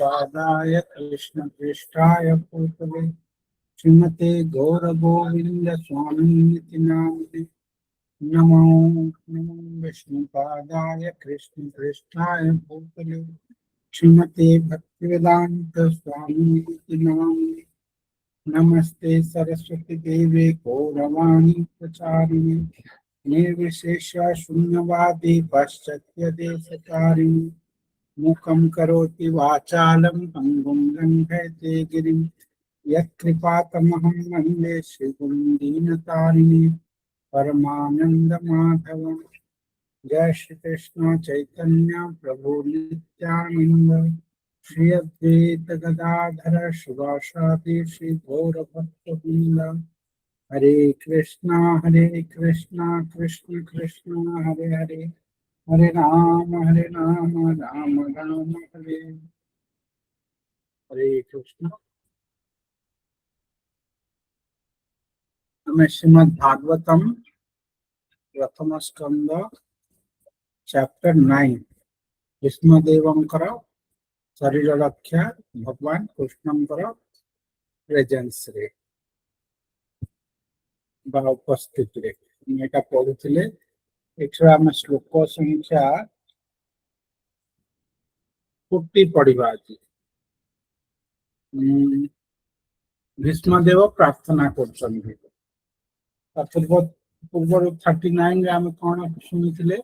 विष्णुपादाय कृष्णप्रेष्ठाय भूतले श्रीमते गौरगोविंद स्वामी नामिने नमो नमो विष्णुपादाय कृष्णप्रेष्ठाय भूतले श्रीमते भक्तिवेदांत स्वामी नामिने नमस्ते सरस्वती देवे गौरवाणी प्रचारिणे निर्विशेष शून्यवादी पाश्चात्य देशकारिणे मुखं करोति वाचालं पंगुं लंघयते गिरिं यत्कृपातमहं वन्दे श्रीगुरुं दीनतारिणे परमानंद माधवं। जय श्री कृष्ण चैतन्य प्रभु नित्यानंद श्री अद्वैत गदाधर शिवासादि श्री गौर भक्तवृंद। हरे कृष्णा कृष्ण कृष्ण हरे हरे हरे राम राम राम हरे हरे कृष्ण। हमें श्रीमद् भागवतम प्रथम स्कंद चैप्टर 9 विष्णुदेवंकर शरीर रक्षा भगवान कृष्णंकर प्रेजेंस रे बा उपस्थित रे एटा पढ़ुथिले। एठरा हम श्लोक संख्या 40 पढ़िबा अछि। भीष्मदेव प्रार्थना करछन्ति। पूर्व 39 रे हम कोन सुनिथिले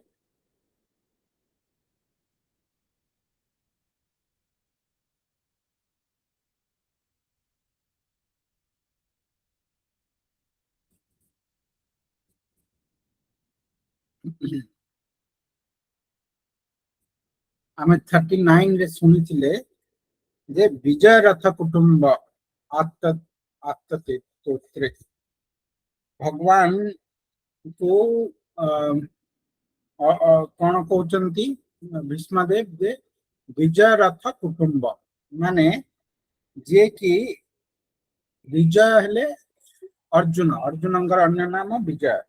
आमे 39 रे सुनिथिले जे विजय रथ कुटुंब आत्ते तोत्रे भगवान को कौन कहते भीष्मदेव जे विजय रथ कुटुंब माने जे कि विजय हेले अर्जुन अन्य नाम विजय।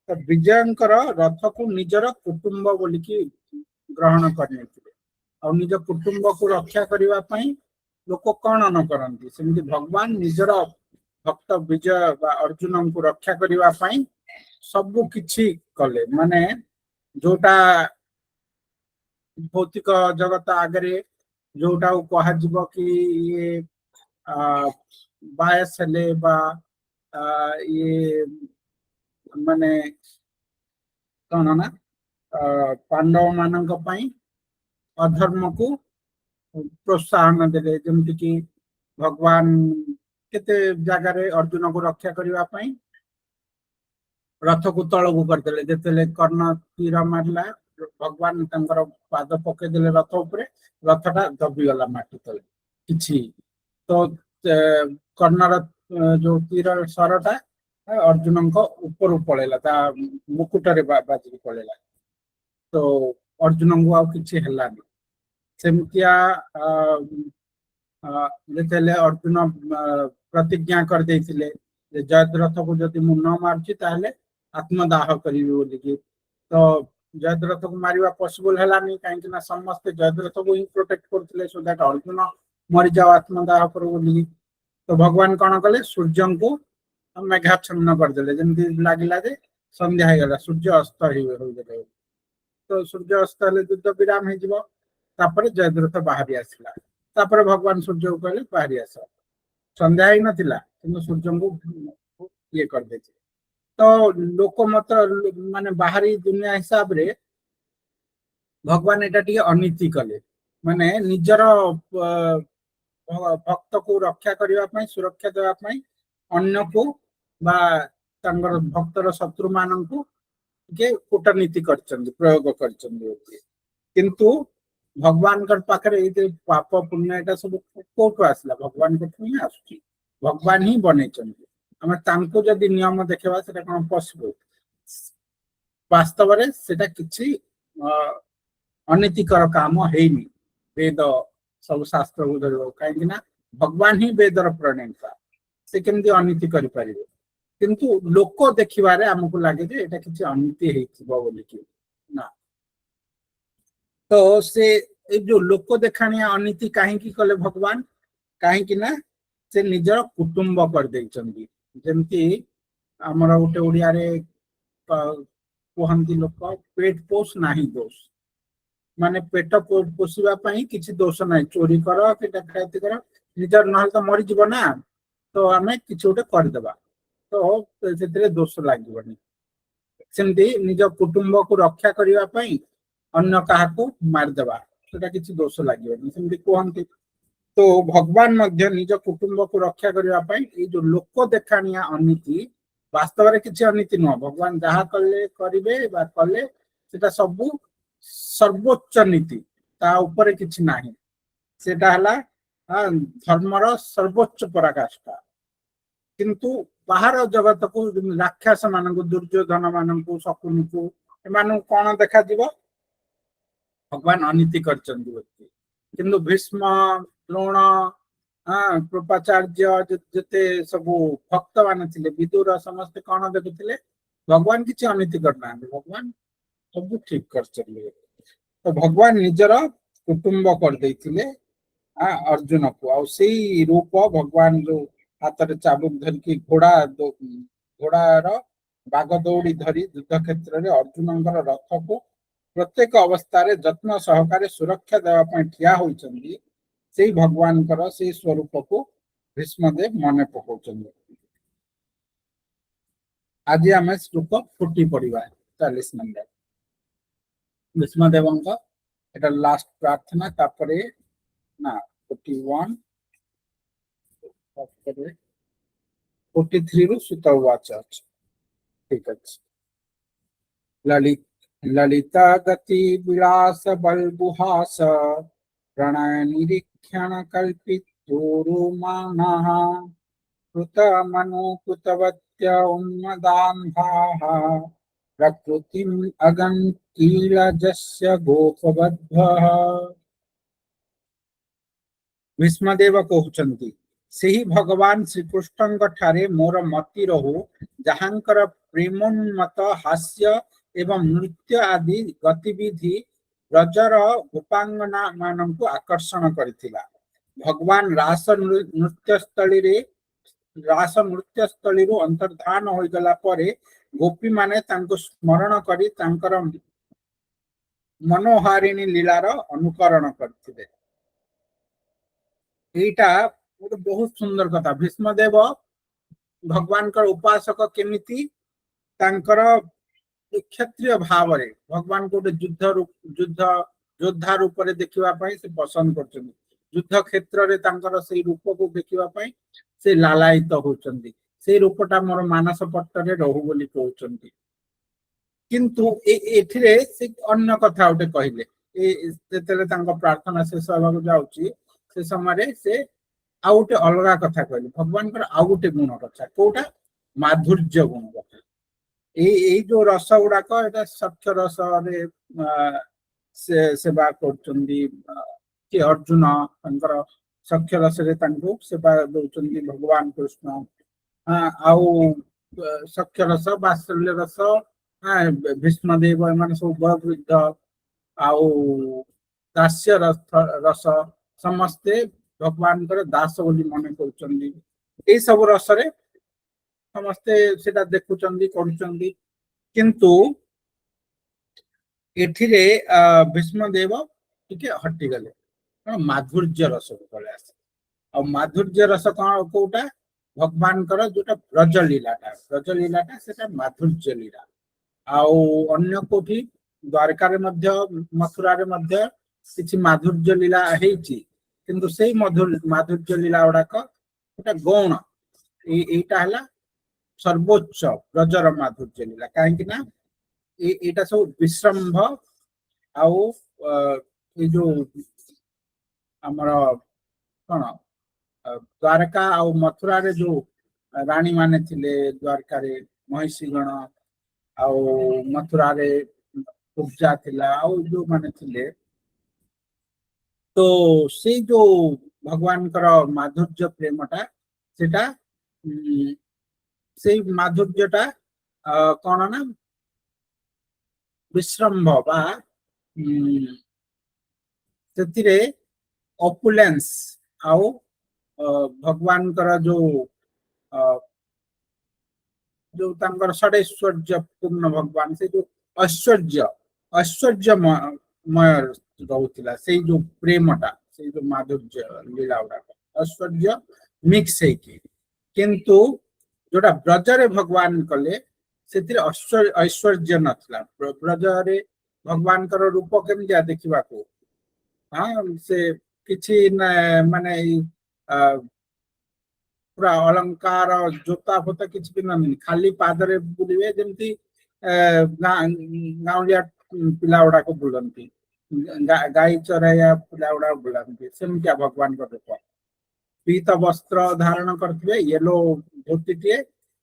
तो विजयंकर रथ को निजर कुटुंब बोलिकी ग्रहण करने और निज कुटुंब को रक्षा करने पाई लोक कौन न करती सेमती भगवान निजर भक्त विजय अर्जुन को रक्षा करने पाई सबु किछि कले। माने जोटा भौतिक जगत आगे जोटा कह कि ये बायस हेले बा ये माने कौन ना पांडव मानक पई अधर्म को प्रोत्साहन देले जमती कि भगवान केते जगह रे अर्जुन को रक्षा करने पाई रथ को तल को करदेले। जेतेले कर्ण तीर मारला भगवान तंकर पाद पके देले रथ ऊपर रथटा दबी गला माटी तले किछि। तो कर्णर जो तीर सरटा अर्जुन को ऊपर पड़ेला ता मुकुटरे बाजी पड़ेला। तो अर्जुन को आ किछि हेलानी सेमतिया जेतेले अर्जुन प्रतिज्ञा कर देथिले जे जयद्रथ को जदि मु न मारछि ताहले आत्मदाह करिवे बोलिकी। तो जयद्रथ को मारिबा पॉसिबल हेलानी काहे कि ना समस्त जयद्रथ को ही प्रोटेक्ट करथिले सो दैट अर्जुन मरि जाओ आत्मदाह कर बोलिकी। तो भगवान कौन कले सूर्य को मेघाच्छन्न करदेले जेमती लागिला जे संध्या हो गला सूर्य अस्त हो गले। तो सूर्य अस्त हेले युद्ध विराम हो जिवो तापर जयद्रथ बाहरी आसिला तापर भगवान सूर्य को कहले बाहरी आस संध्या ही नथिला किंतु सूर्य को ये कर देते। तो लोक मत माने बाहरी दुनिया हिसाब रे भगवान एटा टी अनीति कले माने निजर भक्त को रक्षा करने सुरक्षा देवाई अन्य को बा तंगर भक्तर शत्रु मान को कूटनीति प्रयोग कर किंतु भगवान पाखे पाप पुण्य एटा सब कौटू आसला भगवान ही आस भगवान ही बने आम तांको जदि नियम देखा से कौन पॉसिबल वास्तव में सेटा किछि अनीतिकर काम हैनी। वेद सब शास्त्र को धर कहीं भगवान ही वेदर प्रणेता से केमती अनीति करि परिबे किंतु लोक देखिबारे हमको लागे जे एटा किछि अनीति हेइथिबो बोलिकी ना। तो से ए जो लोक देखाणिया अनीति कहीं कले भगवान कहीं ना से निजर कुटुंब कर देइचंदी जेमती हमर गोटे ओडिया रे कहंती लोक पेट पोष नाही दोष माने पेट पोषिबा पई किछि दोष नाही चोरी कर कि डकैती कर निजर नहल तो मरि जीव ना तो आमे किछि गोटे कर देबा तो सेतरे दोष लागिबनी सेमती निज कुटुंब को रक्षा करिवा पई अन्य काहाको मार देबा सेटा किछि दोष लागिबनी सेमती कहंती तो भगवान मध्य निज कुटुंब को रक्षा करिवा पई ए जो लोक देखानिया अनीति वास्तव रे किछि अनीति न भगवान जहा कले करिवे बा कले सेटा सब सर्वोच्च नीति ता ऊपर किछि नाही सेटा हला धर्मर सर्वोच्च पराकाष्ठा किंतु बाहर जगत को राक्षस मानक दुर्योधन मानक शकुनी को एमान कोन देखा जीव भगवान अनीति करचंदी व्यक्ति किंतु भीष्म द्रोण कृपाचार्य जते सब भक्त मान थिले विदुर समस्त कोन देखुथिले भगवान किछि अनीति करना भगवान सब ठीक करचले तो भगवान निजर कुटुंब कर देइथिले अर्जुन को आ सेई रूप भगवान जो हाथ रे चाबुक धर की घोड़ार बाग दौड़ी धरी युद्ध क्षेत्र रे अर्जुनंकर रथ को प्रत्येक अवस्था रे जत्न सहकारे सुरक्षा देवा पई ठिया होइचंदी सेई भगवान से स्वरूप को भीष्मदेव मन पकाउछन्ती आज आम श्लोक 40 पढ़िबा 40 नंबर भीष्मदेव एटा लास्ट प्रार्थना तापरे ना 41 तापरे 43 रु सुतवाच ठीक अछि ललिता गति विलास बलबुहास प्रणय निरीक्षण कल्पित मानः कृत मनो कृतवत्य उन्मदान्धाः प्रकृतिम् अगन्कीलजस्य गोपबद्धः भीष्मदेव कहउचंती सेही भगवान श्री कृष्णଙ୍କ ठारे मोर मति रहु जहांकर प्रेमोन्मत हास्य एवं नृत्य आदि गतिविधि ब्रजर गोपांगना मानक आकर्षण करथिला भगवान रास नृत्य स्थली रु अंतर्धान होई गला परे गोपी माने तांको स्मरण करी तांकर मनोहारिणी लीलार अनुकरण करथिले एटा बहुत सुंदर कथा भीष्मदेव भगवान कर उपासक केमिति तांकर क्षत्रिय भाव रे भगवान को युद्ध योद्धा रूप रे देखिबा पई से पसंद करछन युद्ध क्षेत्र रे तांकर सेई रूप को देखिबा पई से लालायित होचंदी से रूपटा मोर मानस पट्ट रे रहु बोली कहउचंदी किंतु एथिरे से अन्य कथा उठे कहिले जेतेले तांको प्रार्थना शेष होबाक जाउची से समय से आउटे अलगा कथा कहले भगवान कर आउटे गुण कथा कोटा माधुर्य गुण कथा ए जो रस गुडा को एटा सख्य रस रे से सेवा करचंदी कि अर्जुन तांकर सख्य रस रे तांको सेवा दोचंदी भगवान कृष्ण आउ सख्य रस वात्सल्य रस भीष्मदेव एमान सब बहुविध आउ दास्य रस समस्ते भगवान कर दास बोली मन करचंदी ए सब रस रे समस्ते सेटा देखुचंदी करूचंदी किंतु एथिरे भीष्मदेव टिके हटि गले माधुर्य रस गले आसे आ माधुर्य रस कोटा भगवान कर जोटा ब्रज लीलाटा सेटा माधुर्य लीला आउ अन्य कोठी द्वारका रे मध्य मथुरा रे मध्य किछि माधुर्य लीला हेछि किंतु सेही माधुर्य लीला उडाक एटा गौण एटा हला सर्वोच्च ब्रजर माधुर्य लीला कहीं ना एटा सब विश्रम्भ आउ ए जो हमर कोन द्वारका आउ मथुरा रे जो रानी माने थिले द्वारका रे महिषी गण आउ मथुरा रे पूजा थिला आउ जो माने थिले तो से जो भगवान कर माधुर्य प्रेमटा सेटा से माधुर्यटा कौन ना विश्रम्भ बा ସେଥିରେ ଅପୁଲେନ୍ସ ଆଉ ଭଗବାନଙ୍କର ଯୋଉ ତାଙ୍କର ଷଡ଼ୈଶ୍ୱର୍ଯ୍ୟ ପୂର୍ଣ୍ଣ ଭଗବାନ ସେ ଯୋଉ ଐଶ୍ୱର୍ଯ୍ୟମୟ ରହୁଥିଲା ସେଇ ଯୋଉ ପ୍ରେମଟା ସେଇ ଯୋଉ ମାଧୁର୍ଯ୍ୟ ଲୀଳା ଗୁଡାକ ଐଶ୍ୱର୍ଯ୍ୟ ମିକ୍ସ ହେଇକି କିନ୍ତୁ ଯୋଉଟା ବ୍ରଜରେ ଭଗବାନ କଲେ ସେଥିରେ ଐଶ୍ୱର୍ଯ୍ୟ ନଥିଲା ବ୍ରଜରେ ଭଗବାନଙ୍କର ରୂପ କେମିତିଆ ଦେଖିବାକୁ ସେ କିଛି ମାନେ ପୁରା ଅଳଙ୍କାର ଜୋତା ଫୋତା କିଛି ପିନ୍ଧନ୍ତିନି ଖାଲି ପାଦରେ ବୁଲିବେ ଯେମିତି ଗାଉଁଲିଆ ପିଲା ଗୁଡାକ ବୁଲନ୍ତି ଗାଈ ଚରାଇବା ପିଲା ଗୁଡାକ ବୁଲନ୍ତି ସେମିତିଆ ଭଗବାନଙ୍କ ରୂପ ପୀତ ବସ୍ତ୍ର ଧାରଣ କରିଥିବେ ୟେଲୋ ଧୋତିଟିଏ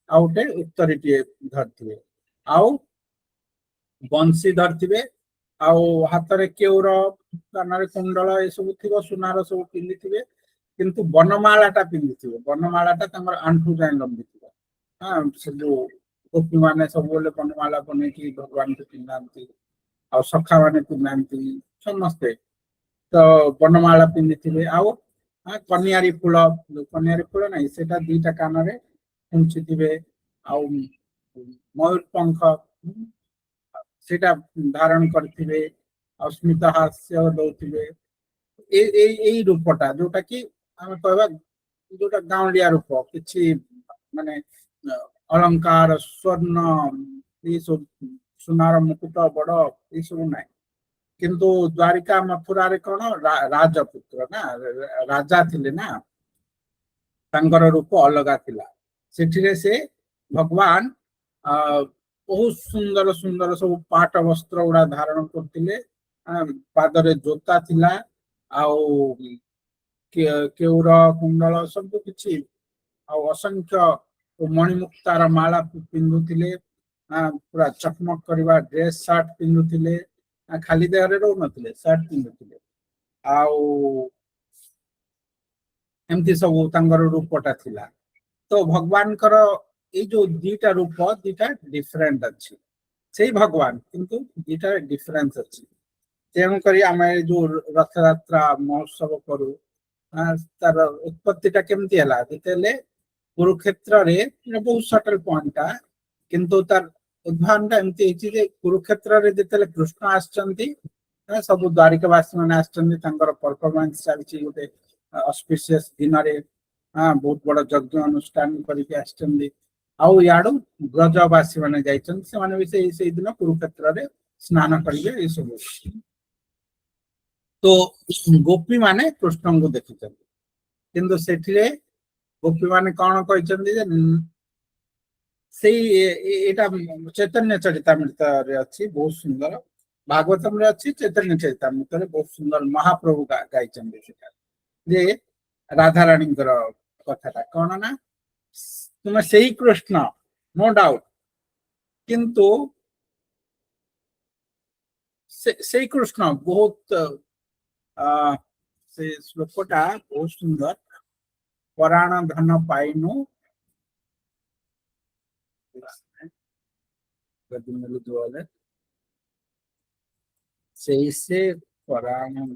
ଆଉ ଗୋଟେ ଉତ୍ତରୀଟିଏ ଧରିଥିବେ ଆଉ ବଂଶୀ ଧରିଥିବେ ଆଉ ହାତରେ କେଉର କାନରେ କୁଣ୍ଡଳ ଏସବୁ ଥିବ ସୁନାର ସବୁ ପିନ୍ଧିଥିବେ କିନ୍ତୁ ବନମାଳାଟା ପିନ୍ଧିଥିବେ ବନମାଳାଟା ତାଙ୍କର ଆଣ୍ଠୁ ଯାଏ ଲମ୍ବିଥିବ ସେ ଯୋଉ ଗୋପୀ ମାନେ ସବୁବେଳେ ବନମାଳା ବନେଇକି ଭଗବାନଙ୍କୁ ପିନ୍ଧାନ୍ତି ଆଉ ସଖା ମାନେ ପିନ୍ଧାନ୍ତି ସମସ୍ତେ ତ ବନମାଳା ପିନ୍ଧିଥିବେ ଆଉ କନିଆରୀ ଫୁଳ ନାହିଁ ସେଟା ଦିଟା କାନରେ ଖୁଞ୍ଚିଥିବେ ଆଉ ମୟୂର ପଙ୍ଖ ସେଟା ଧାରଣ କରିଥିବେ ଆଉ ସ୍ମିତ ହାସ୍ୟ ଦଉଥିବେ ଏଇ ରୂପଟା ଯୋଉଟା କି ଆମେ କହିବା ଯୋଉଟା ଗାଉଁଲିଆ ରୂପ କିଛି ମାନେ ଅଳଙ୍କାର ସ୍ୱର୍ଣ୍ଣ ଏସବୁ ସୁନାର ମୁକୁଟ ବଡ ଏସବୁ ନାହିଁ କିନ୍ତୁ ଦ୍ୱାରିକା ମଥୁରାରେ କଣ ରାଜପୁତ୍ର ନା ରାଜା ଥିଲେ ନା ତାଙ୍କର ରୂପ ଅଲଗା ଥିଲା ସେଠିରେ ସେ ଭଗବାନ ବହୁତ ସୁନ୍ଦର ସୁନ୍ଦର ସବୁ ପାଟ ବସ୍ତ୍ର ଗୁଡା ଧାରଣ କରୁଥିଲେ ପାଦରେ ଜୋତା ଥିଲା ଆଉ କେଉର କୁଣ୍ଡଳ ସବୁ କିଛି ଆଉ ଅସଂଖ୍ୟ ମଣିମୁକ୍ତାର ମାଳା ପିନ୍ଧୁଥିଲେ ପୁରା ଚକମକ କରିବା ଡ୍ରେସ ସାର୍ଟ ପିନ୍ଧୁଥିଲେ ଖାଲି ଦେହରେ ରହୁନଥିଲେ ସାର୍ଟ ପିନ୍ଧୁଥିଲେ ଆଉ ଏମିତି ସବୁ ତାଙ୍କର ରୂପଟା ଥିଲା ତ ଭଗବାନଙ୍କର ଏଇ ଯୋଉ ଦିଟା ରୂପ ଦିଟା ଡିଫରେଣ୍ଟ ଅଛି ସେଇ ଭଗବାନ କିନ୍ତୁ ଦିଟା ଡିଫରେନ୍ସ ଅଛି ତେଣୁକରି ଆମେ ଯୋଉ ରଥଯାତ୍ରା ମହୋତ୍ସବ କରୁ ତାର ଉତ୍ପତ୍ତିଟା କେମିତି ହେଲା ଯେତେବେଳେ କୁରୁକ୍ଷେତ୍ରରେ ବହୁତ ସଟଲ ପଏଣ୍ଟଟା କିନ୍ତୁ ତାର ଉଦ୍ଭାବନଟା ଏମିତି ହେଇଛି ଯେ କୁରୁକ୍ଷେତ୍ରରେ ଯେତେବେଳେ କୃଷ୍ଣ ଆସିଛନ୍ତି ସବୁ ଦ୍ୱାରିକାବାସୀ ମାନେ ଆସିଛନ୍ତି ତାଙ୍କର ପରଫରମାନ୍ସ ଚାଲିଛି ଗୋଟେ ଅସ୍ପିସିୟସ୍ ଦିନରେ ବହୁତ ବଡ ଯଜ୍ଞ ଅନୁଷ୍ଠାନ କରିକି ଆସିଛନ୍ତି ଆଉ ଇଆଡୁ ବ୍ରଜବାସୀ ମାନେ ଯାଇଛନ୍ତି ସେମାନେ ବି ସେଇଦିନ କୁରୁକ୍ଷେତ୍ରରେ ସ୍ନାନ କରିବେ ଏସବୁ ତ ଗୋପୀ ମାନେ କୃଷ୍ଣଙ୍କୁ ଦେଖିଛନ୍ତି କିନ୍ତୁ ସେଥିରେ ଗୋପୀ ମାନେ କଣ କହିଛନ୍ତି ଯେ ସେଇ ଏଇଟା ଚୈତନ୍ୟ ଚରିତାମୃତରେ ଅଛି ବହୁତ ସୁନ୍ଦର ଭାଗବତମରେ ଅଛି ଚୈତନ୍ୟ ଚରିତାମୃତରେ ବହୁତ ସୁନ୍ଦର ମହାପ୍ରଭୁ ଗାଇଛନ୍ତି ସେଟା ଯେ ରାଧାରାଣୀଙ୍କର କଥାଟା କଣ ନା ତୁମେ ସେଇ କୃଷ୍ଣ नो डाउट किंतु से कृष्ण बहुत से श्लोकटा बहुत सुंदर पराण धन पाइनु से पराण धन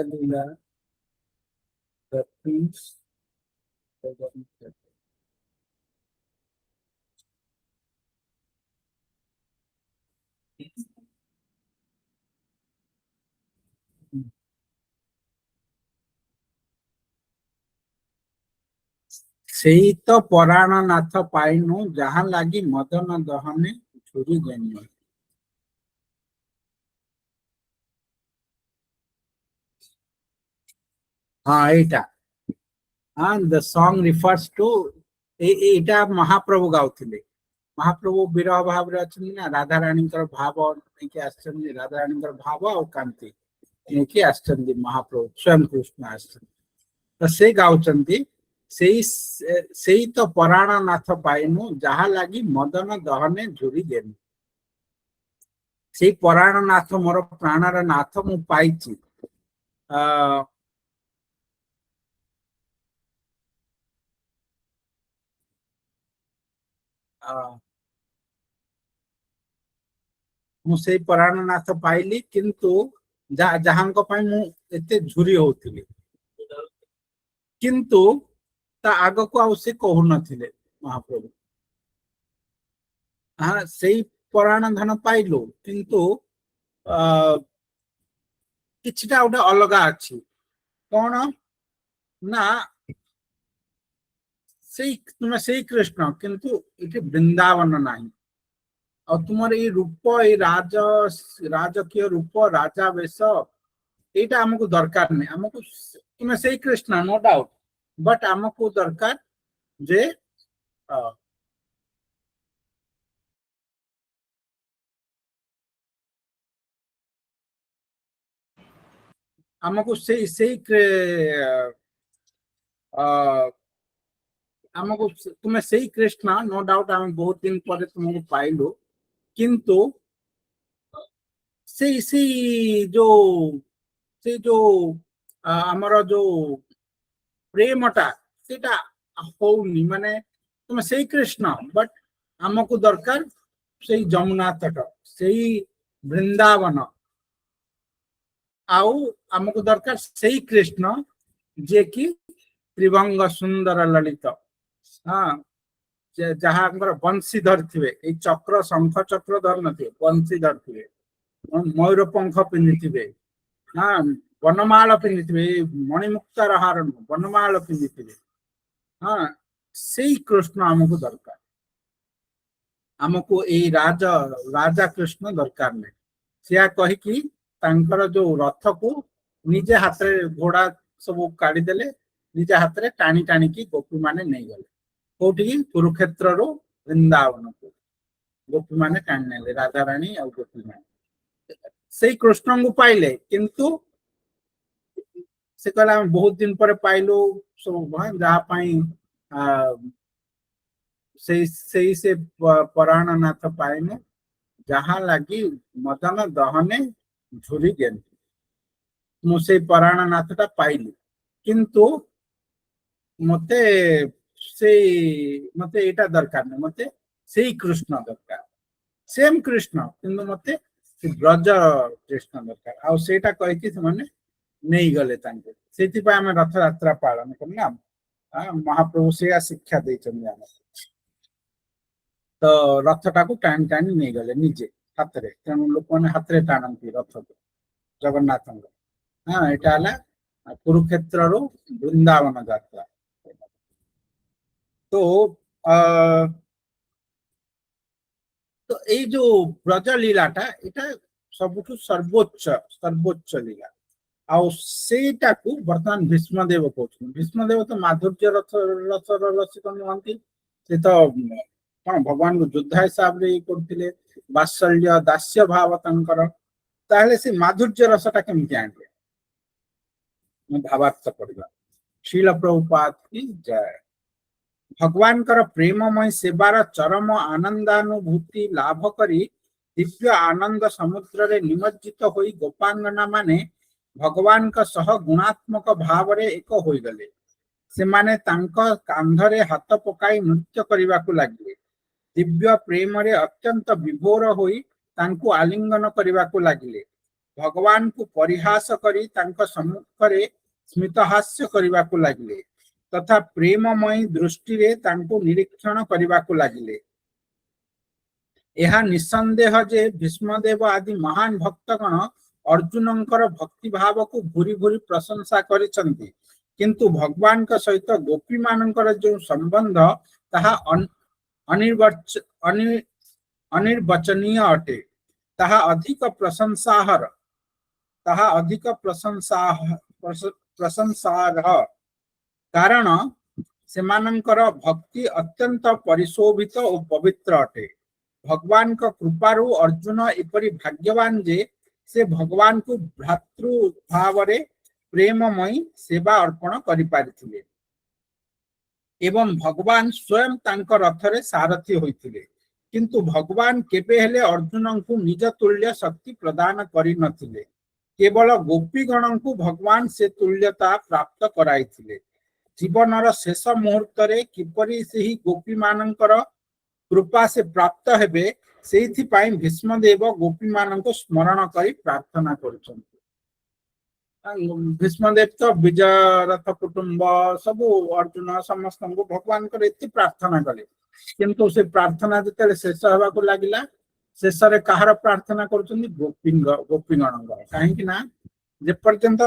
लीला सेई तो पराण नाथ पाइनु जहाँ लागी मदन दहने झुरी गण्य हाँ एटा द सॉन्ग रिफर्स टू एटा महाप्रभु गाउथिले महाप्रभु विरह भाव रे अछन ना राधा रानी भाव नेकी आछन राधा रानी भाव और कांति नेकी आछन महाप्रभु स्वयं कृष्ण आछन तो से गाउचंती सेई तो पराण नाथ पाइनु जहाँ लागी मदन दहने झुरी गेनु ସେଇ ପରାୟଣ ନାଥ ମୋର ପ୍ରାଣର ନାଥ ମୁଁ ପାଇଛି। ମୁଁ ସେଇ ପରାୟଣ ନାଥ ପାଇଲି, କିନ୍ତୁ ଯାହାଙ୍କ ପାଇଁ ମୁଁ ଏତେ ଝୁରି ହଉଥିଲି, କିନ୍ତୁ ତା ଆଗକୁ ଆଉ ସେ କହୁନଥିଲେ ମହାପ୍ରଭୁ। ସେଇ ପରାୟଣ ଧନ ପାଇଲୁ, କିନ୍ତୁ କିଛିଟା ଗୋଟେ ଅଲଗା ଅଛି। କଣ ନା ତୁମେ ସେଇ କୃଷ୍ଣ, କିନ୍ତୁ ଏଠି ବୃନ୍ଦାବନ ନାହିଁ। ଆଉ ତୁମର ଏଇ ରୂପ, ଏଇ ରାଜକୀୟ ରୂପ, ରାଜା ବେଶ, ଏଇଟା ଆମକୁ ଦରକାର ନାହିଁ। ଆମକୁ ତୁମେ ସେଇ କୃଷ୍ଣ, नो डाउट, ବଟ୍ ଆମକୁ ଦରକାର ଯେ ଆମକୁ ଆମକୁ ତୁମେ ସେଇ କୃଷ୍ଣ, नो डाउट, ଆମେ ବହୁତ ଦିନ ପରେ ତୁମକୁ ପାଇଲୁ, କିନ୍ତୁ ସେଇ ଯୋଉ ଆମର ଯୋଉ ପ୍ରେମଟା ସେଇଟା ହଉନି। ମାନେ ତୁମେ ସେଇ କୃଷ୍ଣ, ବଟ୍ ଆମକୁ ଦରକାର ସେଇ ଯମୁନା ତଟ, ସେଇ ବୃନ୍ଦାବନ। ଆଉ ଆମକୁ ଦରକାର ସେଇ କୃଷ୍ଣ ଯିଏକି ତ୍ରିଭଙ୍ଗ ସୁନ୍ଦର ଲଳିତ, ଯାହାଙ୍କର ବଂଶୀ ଧରିଥିବେ, ଏଇ ଚକ୍ର ଶଙ୍ଖ ଚକ୍ର ଧରିନଥିବେ, ବଂଶୀ ଧରିଥିବେ, ମୟୂର ପଙ୍ଖ ପିନ୍ଧିଥିବେ, ବନମାଳ ପିନ୍ଧିଥିବେ, ଏଇ ମଣିମୁକ୍ତାର ହାର ନୁହଁ, ବନମାଳ ପିନ୍ଧିଥିବେ। ସେଇ କୃଷ୍ଣ ଆମକୁ ଦରକାର। ଆମକୁ ଏଇ ରାଜା କୃଷ୍ଣ ଦରକାର ନାହିଁ। ସେୟା କହିକି ତାଙ୍କର ଯୋଉ ରଥକୁ ନିଜେ ହାତରେ ଘୋଡା ସବୁ କାଢିଦେଲେ, ନିଜ ହାତରେ ଟାଣି ଟାଣିକି ଗୋପୀ ମାନେ ନେଇଗଲେ। କୋଉଠିକି? କୁରୁକ୍ଷେତ୍ରରୁ ବୃନ୍ଦାବନକୁ ଗୋପୀ ମାନେ ଟାଣି ନେଲେ, ରାଧାରାଣୀ ଆଉ ଗୋପୀ ମାନେ ସେଇ କୃଷ୍ଣଙ୍କୁ ପାଇଲେ। କିନ୍ତୁ ସେ କହିଲା ଆମେ ବହୁତ ଦିନ ପରେ ପାଇଲୁ, ସବୁ ଯାହା ପାଇଁ ସେ ପରାୟଣ ନାଥ ପାଇଲେ, ଯାହା ଲାଗି ମଦନ ଦହନେ ଝୁରି ଗେଲି। ମୁଁ ସେଇ ପରାୟଣ ନାଥଟା ପାଇଲି, କିନ୍ତୁ ମତେ ଏଇଟା ଦରକାର ନାହିଁ। ମତେ ସେଇ କୃଷ୍ଣ ଦରକାର, ସେମ୍ କୃଷ୍ଣ, କିନ୍ତୁ ମତେ ବ୍ରଜ କୃଷ୍ଣ ଦରକାର। ଆଉ ସେଇଟା କହିକି ସେମାନେ ନେଇଗଲେ ତାଙ୍କୁ। ସେଇଥିପାଇଁ ଆମେ ରଥଯାତ୍ରା ପାଳନ କରୁ ନା। ମହାପ୍ରଭୁ ସେଇଆ ଶିକ୍ଷା ଦେଇଛନ୍ତି ଆମକୁ। ତ ରଥଟାକୁ ଟାଣି ଟାଣି ନେଇଗଲେ ନିଜେ ହାତରେ, ତେଣୁ ଲୋକମାନେ ହାତରେ ଟାଣନ୍ତି ରଥକୁ ଜଗନ୍ନାଥଙ୍କ। ଏଇଟା ହେଲା କୁରୁକ୍ଷେତ୍ରରୁ ବୃନ୍ଦାବନ ଯାତ୍ରା। ତ ଏଇ ଯୋଉ ବ୍ରଜ ଲୀଳାଟା, ଏଇଟା ସବୁଠୁ ସର୍ବୋଚ୍ଚ ଲୀଳା। ଆଉ ସେଇଟାକୁ ବର୍ତ୍ତମାନ ଭୀଷ୍ମଦେବ କହୁଛନ୍ତି। ଭୀଷ୍ମଦେବ ତ ମାଧୁର୍ଯ୍ୟ ରସର ରସିକ ନୁହନ୍ତି, ସେ ତ କଣ ଭଗବାନଙ୍କୁ ଯୋଦ୍ଧା ହିସାବରେ ଇଏ କରୁଥିଲେ, ବାତ୍ସଲ୍ୟ ଦାସ୍ୟ ଭାବ ତାଙ୍କର। ତାହେଲେ ସେ ମାଧୁର୍ଯ୍ୟ ରସଟା କେମିତି ଆଣିଲେ? ଭାବାର୍ଥ କରିବା। ଶିଳ ପ୍ରଭୁପାଦ କି ଜୟ। ଭଗବାନଙ୍କର ପ୍ରେମମୟ ସେବାର ଚରମ ଆନନ୍ଦାନୁଭୂତି ଲାଭ କରି ଦିବ୍ୟ ଆନନ୍ଦ ସମୁଦ୍ରରେ ନିମଜ୍ଜିତ ହୋଇ ଗୋପାଙ୍ଗନା ମାନେ ଭଗବାନଙ୍କ ସହ ଗୁଣାତ୍ମକ ଭାବରେ ଏକ ହୋଇଗଲେ। ସେମାନେ ତାଙ୍କ କାନ୍ଧରେ ହାତ ପକାଇ ନୃତ୍ୟ କରିବାକୁ ଲାଗିଲେ। ଦିବ୍ୟ ପ୍ରେମରେ ଅତ୍ୟନ୍ତ ବିଭୋର ହୋଇ ତାଙ୍କୁ ଆଲିଙ୍ଗନ କରିବାକୁ ଲାଗିଲେ। ଭଗବାନଙ୍କୁ ପରିହାସ କରି ତାଙ୍କ ସମ୍ମୁଖରେ ସ୍ମିତହାସ୍ୟ କରିବାକୁ ଲାଗିଲେ ତଥା ପ୍ରେମମୟୀ ଦୃଷ୍ଟିରେ ତାଙ୍କୁ ନିରୀକ୍ଷଣ କରିବାକୁ ଲାଗିଲେ। ଏହା ନିଃସନ୍ଦେହ ଯେ ଭୀଷ୍ମଦେବ ଆଦି ମହାନ ଭକ୍ତଗଣ ଅର୍ଜୁନଙ୍କର ଭକ୍ତି ଭାବକୁ ଭୁରି ଭୁରି ପ୍ରଶଂସା କରିଛନ୍ତି, କିନ୍ତୁ ଭଗବାନଙ୍କ ସହିତ ଗୋପୀ ମାନଙ୍କର ଯେଉଁ ସମ୍ବନ୍ଧ, ତାହା ଅନିର୍ବଚନୀୟ ଅଟେ। ତାହା ଅଧିକ ପ୍ରଶଂସାର୍ହ, କାରଣ ସେମାନଙ୍କର ଭକ୍ତି ଅତ୍ୟନ୍ତ ପରିଶୋଭିତ ଓ ପବିତ୍ର ଅଟେ। ଭଗବାନଙ୍କ କୃପାରୁ ଅର୍ଜୁନ ଏପରି ଭାଗ୍ୟବାନ ଯେ ସେ ଭଗବାନଙ୍କୁ ଭ୍ରାତୃ ଭାବରେ ପ୍ରେମମୟୀ ସେବା ଅର୍ପଣ କରିପାରିଥିଲେ ଏବଂ ଭଗବାନ ସ୍ୱୟଂ ତାଙ୍କ ରଥରେ ସାରଥୀ ହୋଇଥିଲେ। किंतु भगवान केबे हेले अर्जुन को निज तुल्य शक्ति प्रदान करि नथिले केवल गोपीगण को भगवान से तुल्यता प्राप्त कराइथिले जीवनर शेष मुहूर्त रे किपरि सेही गोपी मानकर कृपा से प्राप्त हेबे सेइथिपाई भीष्मदेव गोपी मानक स्मरण करी प्रार्थना करुछन्ति भीष्मदेव तो विजय रथ कुटुंब सब अर्जुन समस्त को भगवान कर एति प्रार्थना कले किंतु से प्रार्थना जते शेष होगा को लागिला शेष रे कहार प्रार्थना करुछन्ति गोपीगण काहे ना जे पर्यंत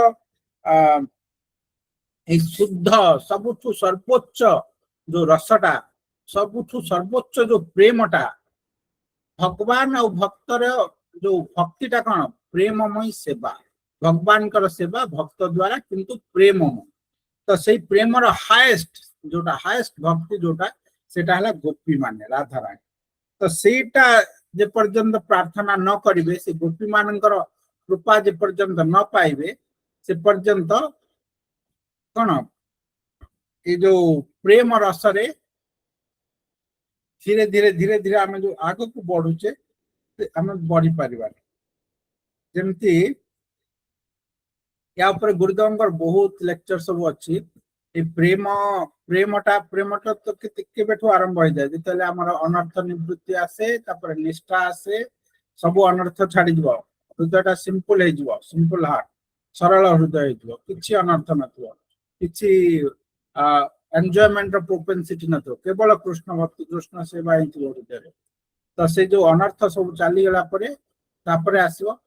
शुद्ध सबुठु सर्वोच्च जो रसटा सबुठु सर्वोच्च जो प्रेमटा भगवान और भक्तर जो भक्तिटा कौन प्रेममय सेवा भगवान कर सेवा भक्त द्वारा किंतु प्रेममय तो से प्रेमर हाईएस्ट जोटा हाईएस्ट भक्ति जोटा सेटा हला गोपी माने राधा रानी तो सेटा जे पर्यंत प्रार्थना न करिवे से गोपी मानकर कृपा जे पर्यंत न पाइबे से पर्यंत कौन ये जो प्रेम रस रे धीरे धीरे धीरे धीरे आम जो आग को बढ़ुचे आम बढ़ी पार जमती या गुरुदेव बहुत लेक्चर सब अच्छी प्रेम प्रेमटा तो केबेठू आरंभ हो जाए जिते आमर अनर्थ निवृत्ति आसे तापर निष्ठा आसे सब अनर्थ छाड़ी हृदयटा सिंपल हो सिंपल हार्ट सरल हृदय हो किसी अनर्थ नथिबो किसी एंजॉयमेंट प्रोपेंसिटी न केवल कृष्ण भक्ति कृष्ण सेवा हृदय तो से जो अनर्थ सब चली गला तापर आसो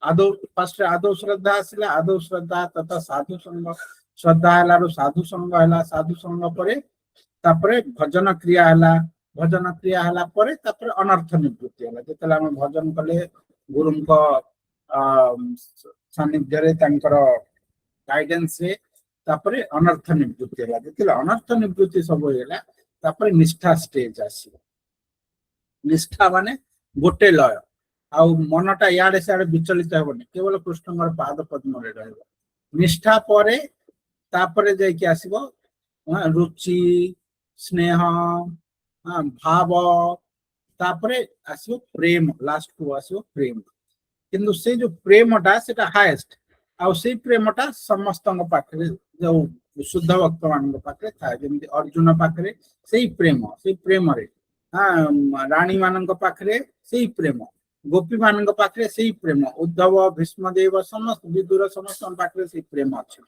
आदौ फर्स्ट आदौ श्रद्धा आसला आदौ श्रद्धा तथा साधु संग श्रद्धा है साधु संग है साधु संग तापर भजन क्रिया है भजन क्रिया है तापर अनर्थ निवृत्ति है जिते आम भजन कले गुरु सानिध्य गाइडेंस रे तापर अनर्थ निवृत्ति है जिते अनर्थ निवृत्ति सब होगा निष्ठा स्टेज आसो निष्ठा माने गोटे लय आ मनटा इे सियाड़े विचलित हेबनी केवल कृष्ण पाद पद्म निष्ठा परे तापरे जाइए आसो रुचि स्नेह भाव तापरे आसो प्रेम लास्ट को आसो प्रेम किंतु से जो प्रेमटा से हाईएस्ट आ से प्रेमटा समस्त पाखे जो शुद्ध भक्त मान पाखे था जमी अर्जुन पाखे से प्रेम रे रानी मान पाखे से प्रेम गोपी मान पाखे से प्रेम उद्धव भीष्मदेव समस्त विदुर समस्त पाखे से प्रेम अच्छे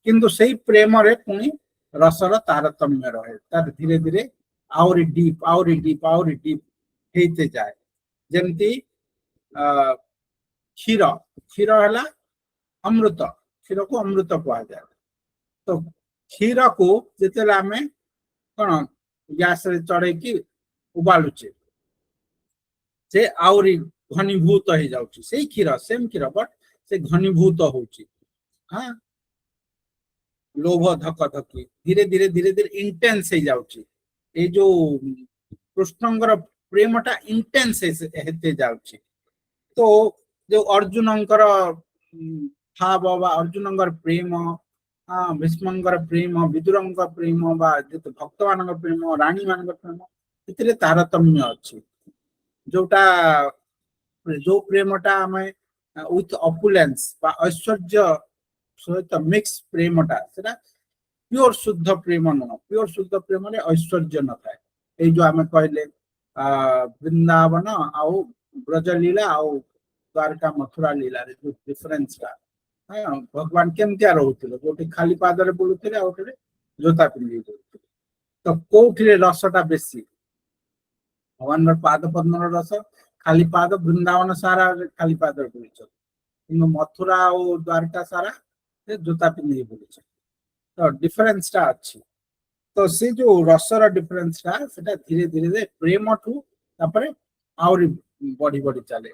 किंतु से प्रेम रे पुणी रसर तारतम्य रहे तार धीरे धीरे आउरी डीप होते जाए जमती क्षीर क्षीर है अमृत क्षीर को अमृत कह जाए तो क्षीर को जिते आम कौन गैस रे चढ़े उबालुचे से आउरी घनीभूत हो जाउची से क्षीर सेम क्षीर बट से घनीभूत होची हाँ लोभ धक धकी धीरे धीरे धीरे धीरे इंटेंस हो जाउची ए जो कृष्णंकर प्रेमटा इंटेंस हेते जाउची तो जो अर्जुनंकर भाव अर्जुनंकर प्रेम भीष्मंकर प्रेम विदुरंकर प्रेम भक्त मान प्रेम रानी मान प्रेम इतने तारतम्य अच्छी जोटा जो प्रेमटा आम विथ अपुलेंस ऐश्वर्य सहित मिक्स प्रेमटा सेटा प्योर शुद्ध प्रेम नुह प्योर शुद्ध प्रेम ऐश्वर्य न था ये जो आम कहले वृंदावन आउ ब्रजलीला आउ द्वारका मथुरा लीला रे जो डिफरेंस टा भगवान केमतिया रहउथिले गोटे खाली पादरे बुलुथिले आ गोटे जोता पिंदी तो कोठिरे रसटा बेसी भगवान पाद पद्म रस खाली पाद वृंदावन सारा खाली पाद बुलुछ मथुरा और द्वारका सारा जोता पिंदी बुलुछ तो डिफरेंस टा अच्छी तो से जो रसर डिफरेंस टा सेटा धीरे धीरे प्रेम ठू तापरे आउरी बढ़ी बढ़ी चले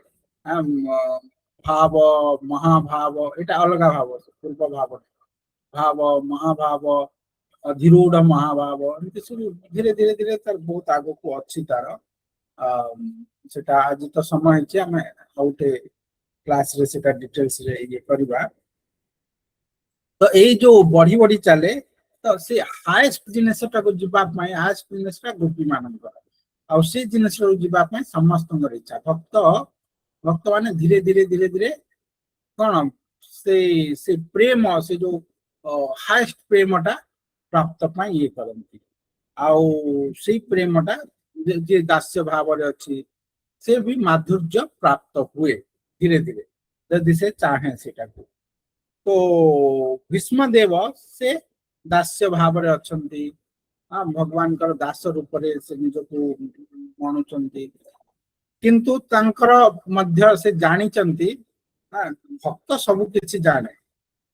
भाव महाभाव एटा अलग भाव पूर्व भाव भाव महाभाव अधिरूढ़ महाभाव धीरे धीरे धीरे तार बहुत आग को अच्छी तार सेटा आज तो समय है आम आउटे क्लास रे सेटा डिटेल्स रे ये करबा तो ये जो बढ़ी बढ़ी चले तो से हाईएस्ट जिनसटा को जीवा हाईएस्ट जिनसटा गोपी मानकर ଆଉ ସେ ଜିନିଷ ଯିବା ପାଇଁ ସମସ୍ତଙ୍କର ଇଚ୍ଛା। ଭକ୍ତ ମାନେ ଧୀରେ ଧୀରେ ଧୀରେ ଧୀରେ କଣ ସେ ପ୍ରେମ ସେ ଯୋଉ ହାଏଷ୍ଟ ପ୍ରେମଟା ପ୍ରାପ୍ତ ପାଇଁ ଇଏ କରନ୍ତି। ଆଉ ସେଇ ପ୍ରେମଟା ଯିଏ ଦାସ୍ୟ ଭାବରେ ଅଛି ସେ ବି ମାଧୁର୍ଯ୍ୟ ପ୍ରାପ୍ତ ହୁଏ ଧୀରେ ଧୀରେ ଯଦି ସେ ଚାହେଁ ସେଟାକୁ। ତ ଭୀଷ୍ମଦେବ ସେ ଦାସ୍ୟ ଭାବରେ ଅଛନ୍ତି, ଭଗବାନଙ୍କର ଦାସ ରୂପରେ ସେ ନିଜକୁ ମଣୁଛନ୍ତି, କିନ୍ତୁ ତାଙ୍କର ମଧ୍ୟ ସେ ଜାଣିଛନ୍ତି ଭକ୍ତ ସବୁ କିଛି ଜାଣେ।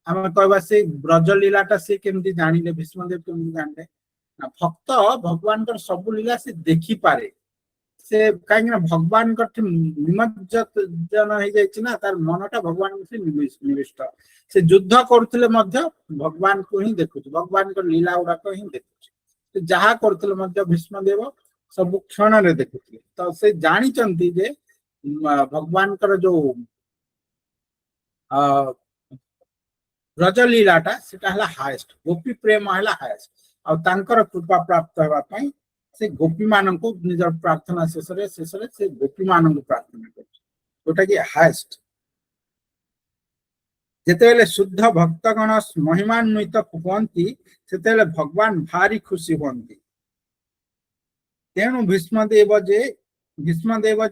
ଆମେ କହିବା ସେ ବ୍ରଜ ଲୀଳାଟା ସେ କେମିତି ଜାଣିଲେ, ଭୀଷ୍ମଦେବ କେମିତି ଜାଣିଲେ ନା ଭକ୍ତ ଭଗବାନଙ୍କର ସବୁ ଲୀଳା ସେ ଦେଖିପାରେ। ସେ କାହିଁକି ନା ଭଗବାନଙ୍କ ନିମଜ୍ଜନ ହେଇଯାଇଛି ନା, ତାର ମନଟା ଭଗବାନଙ୍କ ସେ ନିବିଷ୍ଟ। ସେ ଯୁଦ୍ଧ କରୁଥିଲେ ମଧ୍ୟ ଭଗବାନଙ୍କୁ ହିଁ ଦେଖୁଛି, ଭଗବାନଙ୍କ ଲୀଳା ଗୁଡାକ ହିଁ ଦେଖୁଛି। ସେ ଯାହା କରୁଥିଲେ ମଧ୍ୟ ଭୀଷ୍ମଦେବ ସବୁ କ୍ଷଣରେ ଦେଖୁଥିଲେ। ତ ସେ ଜାଣିଛନ୍ତି ଯେ ଭଗବାନଙ୍କର ଯୋଉ ବ୍ରଜଲୀଳାଟା ସେଟା ହେଲା ହାଏଷ୍ଟ, ଗୋପୀ ପ୍ରେମ ହେଲା ହାଏଷ୍ଟ। ଆଉ ତାଙ୍କର କୃପା ପ୍ରାପ୍ତ ହେବା ପାଇଁ ସେ ଗୋପୀ ମାନଙ୍କୁ ନିଜର ପ୍ରାର୍ଥନା ଶେଷରେ ସେ ଗୋପୀ ମାନଙ୍କୁ ପ୍ରାର୍ଥନା କରୁଛି, ଯୋଉଟା କି ହାଏଷ୍ଟ। ଯେତେବେଳେ ଶୁଦ୍ଧ ଭକ୍ତଗଣ ମହିମାନ୍ୱିତ ହୁଅନ୍ତି ସେତେବେଳେ ଭଗବାନ ଭାରି ଖୁସି ହୁଅନ୍ତି। ତେଣୁ ଭୀଷ୍ମଦେବ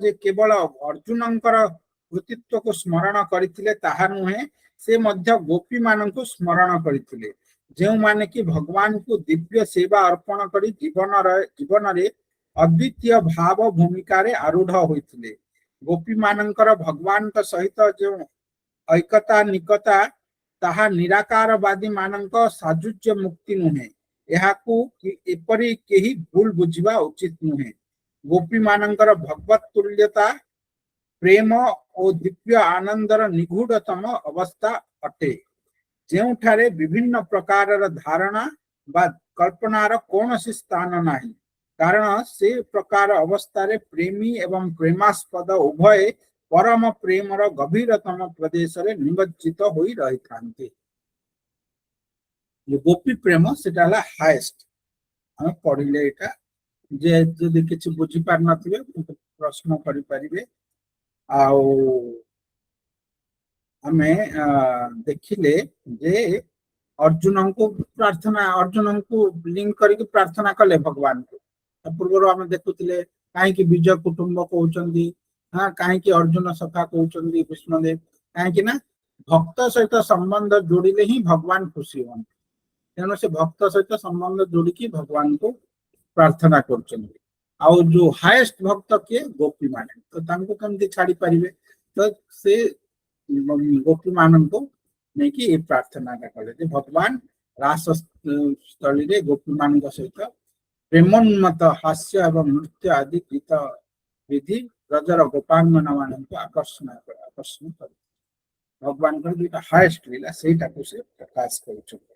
ଯେ କେବଳ ଅର୍ଜୁନଙ୍କର କୃତିତ୍ୱକୁ ସ୍ମରଣ କରିଥିଲେ ତାହା ନୁହେଁ, ସେ ମଧ୍ୟ ଗୋପୀ ମାନଙ୍କୁ ସ୍ମରଣ କରିଥିଲେ, ଯେଉଁମାନେ କି ଭଗବାନଙ୍କୁ ଦିବ୍ୟ ସେବା ଅର୍ପଣ କରି ଜୀବନରେ ଅଦ୍ୱିତୀୟ ଭାବ ଭୂମିକାରେ ଆରୂଢ ହୋଇଥିଲେ। ଗୋପୀ ମାନଙ୍କର ଭଗବାନଙ୍କ ସହିତ ଯେଉଁ ଐକତା ନିକତା ତାହା ନିରାକାରବାଦୀ ମାନଙ୍କ ସାଜୁଜ୍ୟ ମୁକ୍ତି ନୁହେଁ, ଏହାକୁ ଏପରି କେହି ଭୁଲ ବୁଝିବା ଉଚିତ ନୁହେଁ। ଗୋପୀ ମାନଙ୍କର ଭଗବତ ତୁଲ୍ୟତା ପ୍ରେମ ଓ ଦିବ୍ୟ ଆନନ୍ଦର ନିଗୂଢତମ ଅବସ୍ଥା ଅଟେ, ଯେଉଁଠାରେ ବିଭିନ୍ନ ପ୍ରକାରର ଧାରଣା ବା କଳ୍ପନାର କୌଣସି ସ୍ଥାନ ନାହିଁ, କାରଣ ସେ ପ୍ରକାର ଅବସ୍ଥାରେ ପ୍ରେମୀ ଏବଂ ପ୍ରେମାସ୍ପଦ ଉଭୟ ପରମ ପ୍ରେମର ଗଭୀରତମ ପ୍ରଦେଶରେ ନିମଜ୍ଜିତ ହୋଇ ରହିଥାନ୍ତି। ଗୋପୀ ପ୍ରେମ ସେଟା ହେଲା ହାଏଷ୍ଟ। ଆମେ ପଢିଲେ ଏଇଟା, ଯେ ଯଦି କିଛି ବୁଝିପାରିନଥିବେ ପ୍ରଶ୍ନ କରିପାରିବେ। ଆଉ ଆମେ ଦେଖିଲେ ଯେ ଅର୍ଜୁନଙ୍କୁ ଲିଙ୍କ କରିକି ପ୍ରାର୍ଥନା କଲେ ଭଗବାନଙ୍କୁ। ପୂର୍ବରୁ ଆମେ ଦେଖୁଥିଲେ କାହିଁକି ବିଜୟ କୁଟୁମ୍ବ କହୁଛନ୍ତି, କାହିଁକି ଅର୍ଜୁନ ସଖା କହୁଛନ୍ତି ଭୀଷ୍ମଦେବ, କାହିଁକି ନା ଭକ୍ତ ସହିତ ସମ୍ବନ୍ଧ ଯୋଡ଼ିଲେ ହିଁ ଭଗବାନ ଖୁସି ହୁଅନ୍ତି। ତେଣୁ ସେ ଭକ୍ତ ସହିତ ସମ୍ବନ୍ଧ ଯୋଡ଼ିକି ଭଗବାନଙ୍କୁ ପ୍ରାର୍ଥନା କରୁଛନ୍ତି। ଆଉ ଯୋଉ ହାଏଷ୍ଟ ଭକ୍ତ କିଏ? ଗୋପୀ ମାନେ। ତ ତାଙ୍କୁ କେମିତି ଛାଡି ପାରିବେ? ତ ସେ ଗୋପୀ ମାନଙ୍କୁ ନେଇକି ଏ ପ୍ରାର୍ଥନାଟା କଲେ ଯେ ଭଗବାନ ରାସ ସ୍ଥଳୀରେ ଗୋପୀ ମାନଙ୍କ ସହିତ ପ୍ରେମୋନ୍ମତ ହାସ୍ୟ ଏବଂ ନୃତ୍ୟ ଆଦି ଗୀତ ବିଧି ବ୍ରଜର ଗୋପାଙ୍ଗନ ମାନଙ୍କୁ ଆକର୍ଷଣ କରି ଭଗବାନଙ୍କର ଯୋଉଟା ହାଏଷ୍ଟ ଲୀଳା ସେଇଟାକୁ ସେ ପ୍ରକାଶ କରୁଛନ୍ତି।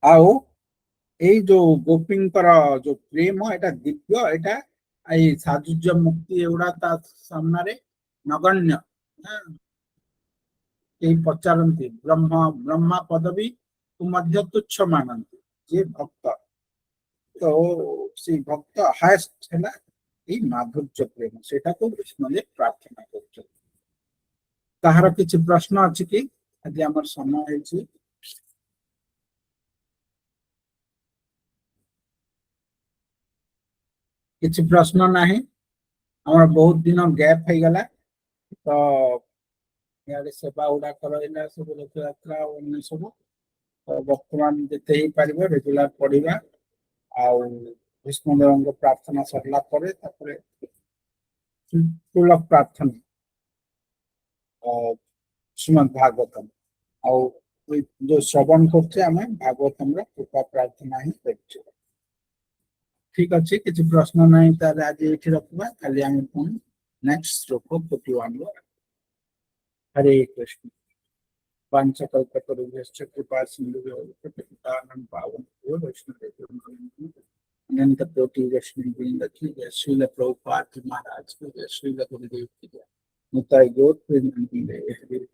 ଆଉ ଏଇ ଯୋଉ ଗୋପୀଙ୍କର ଯୋଉ ପ୍ରେମ ଏଇଟା ଦିବ୍ୟ, ଏଇଟା ଏଇ ସାଜୁଜ୍ୟ ମୁକ୍ତି ଏଗୁଡା ତା ସାମ୍ନାରେ ନଗଣ୍ୟ। କେହି ପଚାରନ୍ତି ବ୍ରହ୍ମା ପଦବୀ ମଧ୍ୟ ତୁଚ୍ଛ ମାନନ୍ତି ଯେ ଭକ୍ତ। ତ ସେଇ ଭକ୍ତ ହାଏଷ୍ଟ ହେଲା ଏଇ ମାଧୁର୍ଯ୍ୟ ପ୍ରେମ, ସେଇଟାକୁ ଭୀଷ୍ମଦେବ ପ୍ରାର୍ଥନା କରୁଛନ୍ତି। କାହାର କିଛି ପ୍ରଶ୍ନ ଅଛି କି? ଆଜି ଆମର ସମୟ ହେଇଛି। କିଛି ପ୍ରଶ୍ନ ନାହିଁ? ଆମର ବହୁତ ଦିନ ଗ୍ୟାପ୍ ହେଇଗଲା, ତ ଇଆଡେ ସେବା ଗୁଡାକ ରହିଲା ସବୁ, ରଥଯାତ୍ରା ଆଉ ଅନ୍ୟ ସବୁ। ତ ବର୍ତ୍ତମାନ ଯେତେ ହେଇପାରିବ ରେଗୁଲାର ପଢିବା। ଆଉ ଭୀଷ୍ମଦେବଙ୍କ ପ୍ରାର୍ଥନା ସରିଲା ପରେ ତାପରେ ତୁଳକ ପ୍ରାର୍ଥନା ଶ୍ରୀମଦ୍ ଭାଗବତମ, ଆଉ ଯୋଉ ଶ୍ରବଣ କରୁଛେ ଆମେ ଭାଗବତମର କୃପା ପ୍ରାର୍ଥନା ହିଁ କରୁଛେ। ଠିକ ଅଛି, କିଛି ପ୍ରଶ୍ନ ନାହିଁ ତାହେଲେ ଆଜି ଏଇଠି ରଖିବା। କାଲି ଆମେ ପୁଣି ନେକ୍ସଟ ଶ୍ଲୋକ 41 ର। हरे कृष्ण। वाञ्छकल्पतरुभ्यश्च कृपा सिन्धुभ्यो पतितानां पावनेभ्यो वैष्णवेभ्यो अनंत कोटि वैष्णववृंद की जय। श्रील प्रभुपाद महाराज की जय। श्रील गुरुदेव की जय। निताय गौर प्रेमानंद।